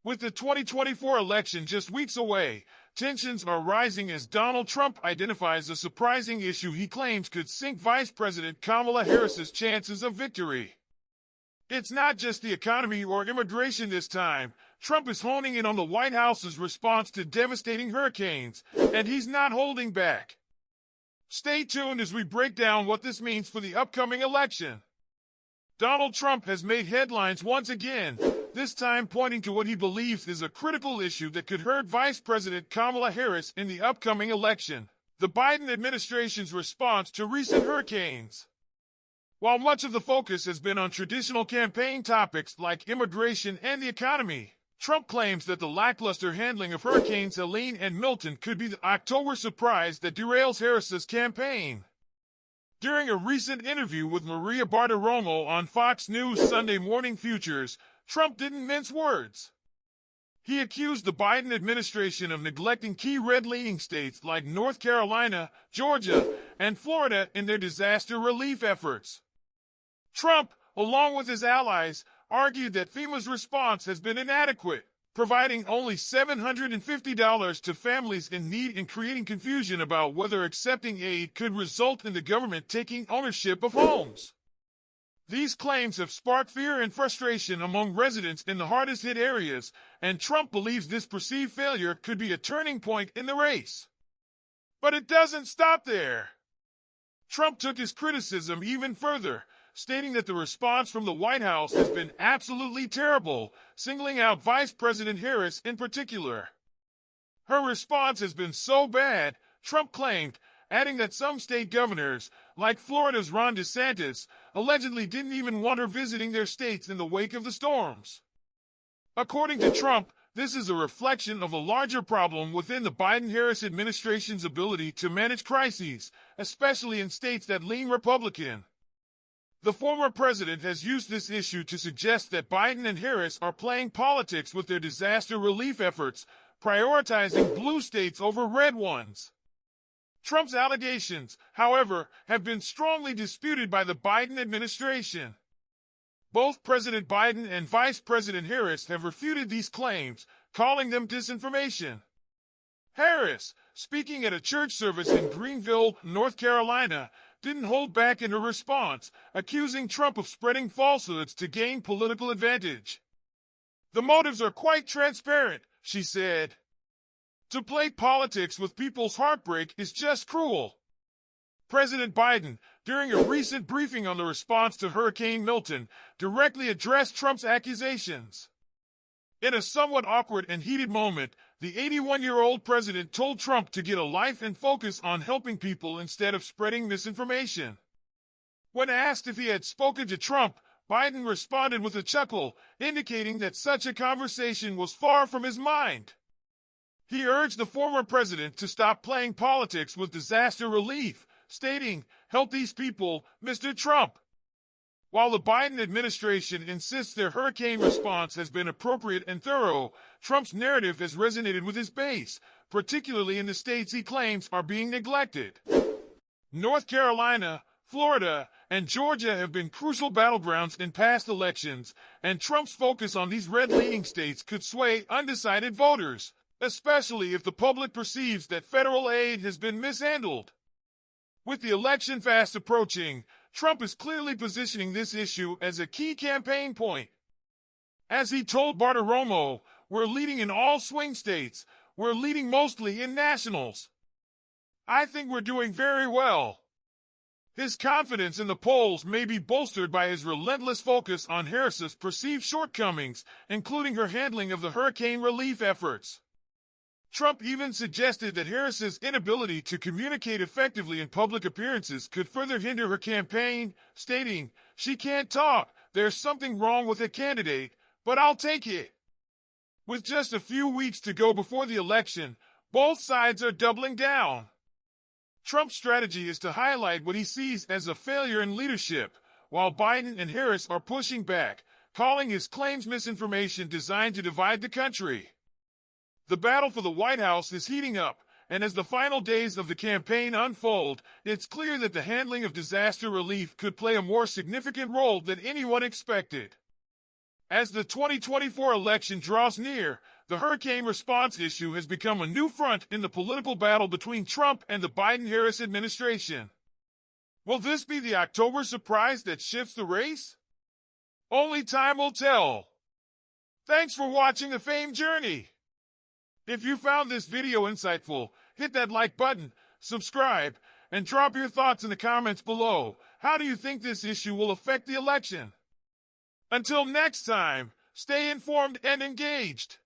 With the 2024 election just weeks away, tensions are rising as Donald Trump identifies a surprising issue he claims could sink Vice President Kamala Harris's chances of victory. It's not just the economy or immigration this time. Trump is honing in on the White House's response to devastating hurricanes, and he's not holding back. Stay tuned as we break down what this means for the upcoming election. Donald Trump has made headlines once again, this time pointing to what he believes is a critical issue that could hurt Vice President Kamala Harris in the upcoming election: the Biden administration's response to recent hurricanes. While much of the focus has been on traditional campaign topics like immigration and the economy, Trump claims that the lackluster handling of Hurricanes Helene and Milton could be the October surprise that derails Harris's campaign. During a recent interview with Maria Bartiromo on Fox News Sunday Morning Futures, Trump didn't mince words. He accused the Biden administration of neglecting key red-leaning states like North Carolina, Georgia, and Florida in their disaster relief efforts. Trump, along with his allies, argued that FEMA's response has been inadequate, providing only $750 to families in need and creating confusion about whether accepting aid could result in the government taking ownership of homes. These claims have sparked fear and frustration among residents in the hardest-hit areas, and Trump believes this perceived failure could be a turning point in the race. But it doesn't stop there. Trump took his criticism even further, stating that the response from the White House has been absolutely terrible, singling out Vice President Harris in particular. Her response has been so bad, Trump claimed, adding that some state governors, like Florida's Ron DeSantis, allegedly didn't even want her visiting their states in the wake of the storms. According to Trump, this is a reflection of a larger problem within the Biden-Harris administration's ability to manage crises, especially in states that lean Republican. The former president has used this issue to suggest that Biden and Harris are playing politics with their disaster relief efforts, prioritizing blue states over red ones. Trump's allegations, however, have been strongly disputed by the Biden administration. Both President Biden and Vice President Harris have refuted these claims, calling them disinformation. Harris, speaking at a church service in Greenville, North Carolina, didn't hold back in her response, accusing Trump of spreading falsehoods to gain political advantage. "The motives are quite transparent," she said. "To play politics with people's heartbreak is just cruel." President Biden, during a recent briefing on the response to Hurricane Milton, directly addressed Trump's accusations. In a somewhat awkward and heated moment, the 81-year-old president told Trump to get a life and focus on helping people instead of spreading misinformation. When asked if he had spoken to Trump, Biden responded with a chuckle, indicating that such a conversation was far from his mind. He urged the former president to stop playing politics with disaster relief, stating, "Help these people, Mr. Trump." While the Biden administration insists their hurricane response has been appropriate and thorough, Trump's narrative has resonated with his base, particularly in the states he claims are being neglected. North Carolina, Florida, and Georgia have been crucial battlegrounds in past elections, and Trump's focus on these red-leaning states could sway undecided voters, especially if the public perceives that federal aid has been mishandled. With the election fast approaching, Trump is clearly positioning this issue as a key campaign point. As he told Bartiromo, "We're leading in all swing states. We're leading mostly in nationals. I think we're doing very well." His confidence in the polls may be bolstered by his relentless focus on Harris's perceived shortcomings, including her handling of the hurricane relief efforts. Trump even suggested that Harris's inability to communicate effectively in public appearances could further hinder her campaign, stating, "She can't talk. There's something wrong with a candidate, but I'll take it." With just a few weeks to go before the election, both sides are doubling down. Trump's strategy is to highlight what he sees as a failure in leadership, while Biden and Harris are pushing back, calling his claims misinformation designed to divide the country. The battle for the White House is heating up, and as the final days of the campaign unfold, it's clear that the handling of disaster relief could play a more significant role than anyone expected. As the 2024 election draws near, the hurricane response issue has become a new front in the political battle between Trump and the Biden-Harris administration. Will this be the October surprise that shifts the race? Only time will tell. Thanks for watching the Fame Journey. If you found this video insightful, hit that like button, subscribe, and drop your thoughts in the comments below. How do you think this issue will affect the election? Until next time, stay informed and engaged.